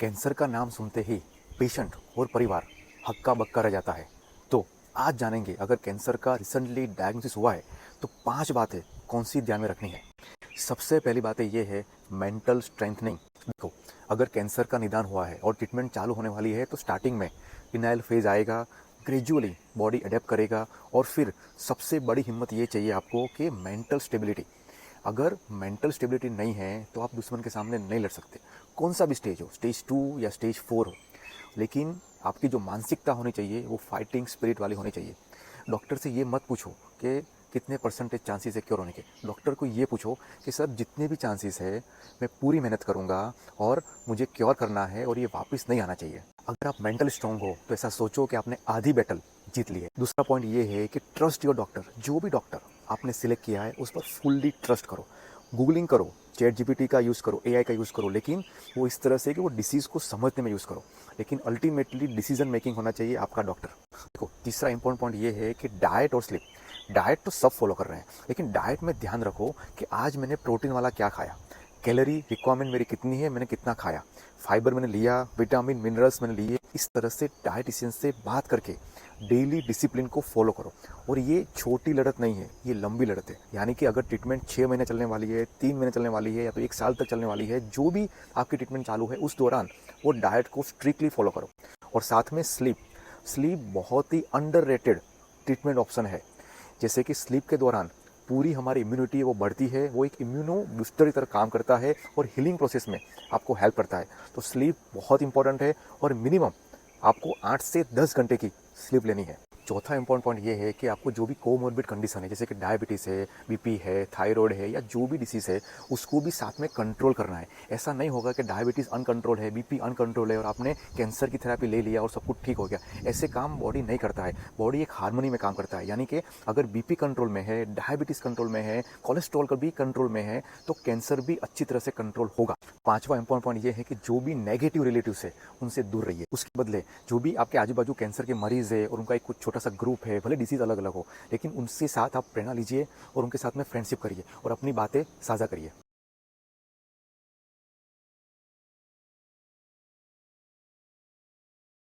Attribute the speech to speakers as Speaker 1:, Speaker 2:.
Speaker 1: Cancer का नाम सुनते ही पेशेंट और परिवार हक्का बक्का रह जाता है। तो आज जानेंगे, अगर कैंसर का रिसेंटली डायग्नोसिस हुआ है तो 5 बातें कौन सी ध्यान में रखनी है। सबसे पहली बात ये है मेंटल स्ट्रेंथनिंग। देखो, अगर कैंसर का निदान हुआ है और ट्रीटमेंट चालू होने वाली है तो स्टार्टिंग में डिनाइल फेज आएगा, ग्रेजुअली बॉडी अडेप्ट करेगा और फिर सबसे बड़ी हिम्मत ये चाहिए आपको कि मेंटल स्टेबिलिटी। अगर मेंटल स्टेबिलिटी नहीं है तो आप दुश्मन के सामने नहीं लड़ सकते, कौन सा भी स्टेज हो, स्टेज 2 या स्टेज 4 हो। लेकिन आपकी जो मानसिकता होनी चाहिए वो फाइटिंग स्पिरिट वाली होनी चाहिए। डॉक्टर से ये मत पूछो कि कितने परसेंटेज चांसेस है क्योर होने के। डॉक्टर को ये पूछो कि सर जितने भी चांसेस है मैं पूरी मेहनत करूँगा और मुझे क्योर करना है और ये वापस नहीं आना चाहिए। अगर आप मेंटल स्ट्रांग हो तो ऐसा सोचो कि आपने आधी बैटल जीत ली है। दूसरा पॉइंट ये है कि ट्रस्ट योर डॉक्टर। जो भी डॉक्टर आपने सिलेक्ट किया है उस पर फुल्ली ट्रस्ट करो। गूगलिंग करो, चैट जीपीटी का यूज़ करो, एआई का यूज़ करो, लेकिन वो इस तरह से कि वो डिसीज़ को समझने में यूज़ करो। लेकिन अल्टीमेटली डिसीजन मेकिंग होना चाहिए आपका डॉक्टर। देखो, तीसरा इंपॉर्टेंट पॉइंट ये है कि डाइट और स्लीप। डाइट तो सब फॉलो कर रहे हैं, लेकिन डाइट में ध्यान रखो कि आज मैंने प्रोटीन वाला क्या खाया, कैलोरी रिक्वायरमेंट मेरी कितनी है, मैंने कितना खाया, फाइबर मैंने लिया, विटामिन मिनरल्स मैंने लिए। इस तरह से डाइटिशियन से बात करके डेली डिसिप्लिन को फॉलो करो। और ये छोटी लड़त नहीं है, ये लंबी लड़त है। यानी कि अगर ट्रीटमेंट 6 महीने चलने वाली है, 3 महीने चलने वाली है या तो 1 साल तक चलने वाली है, जो भी आपकी ट्रीटमेंट चालू है उस दौरान वो डाइट को स्ट्रिक्टली फॉलो करो। और साथ में स्लीप। स्लीप बहुत ही अंडररेटेड ट्रीटमेंट ऑप्शन है। जैसे कि स्लीप के दौरान पूरी हमारी इम्यूनिटी वो बढ़ती है, वो एक इम्यूनो बूस्टर की तरह काम करता है और हीलिंग प्रोसेस में आपको हेल्प करता है। तो स्लीप बहुत इंपॉर्टेंट है और मिनिमम आपको 8 से 10 घंटे की स्लीप लेनी है। चौथा इंपॉर्टेंट पॉइंट ये है कि आपको जो भी कोमोर्बिड कंडीशन है, जैसे कि डायबिटीज़ है, बीपी है, थायराइड है या जो भी डिसीज़ है, उसको भी साथ में कंट्रोल करना है। ऐसा नहीं होगा कि डायबिटीज़ अनकंट्रोल है, बीपी अनकंट्रोल है और आपने कैंसर की थेरेपी ले लिया और सब कुछ ठीक हो गया। ऐसे काम बॉडी नहीं करता है। बॉडी एक हार्मनी में काम करता है। यानी कि अगर बीपी कंट्रोल में है, डायबिटीज़ कंट्रोल में है, कोलेस्ट्रॉल का भी कंट्रोल में है, तो कैंसर भी अच्छी तरह से कंट्रोल होगा। पांचवा इंपॉर्टेंट पॉइंट ये है कि जो भी नेगेटिव रिलेटिव्स है उनसे दूर रहिए। उसके बदले जो भी आपके आजू बाजू कैंसर के मरीज है और उनका एक कुछ छोटा सा ग्रुप है, भले डिसीज अलग अलग हो, लेकिन उनसे साथ आप प्रेरणा लीजिए और उनके साथ में फ्रेंडशिप करिए और अपनी बातें साझा करिए।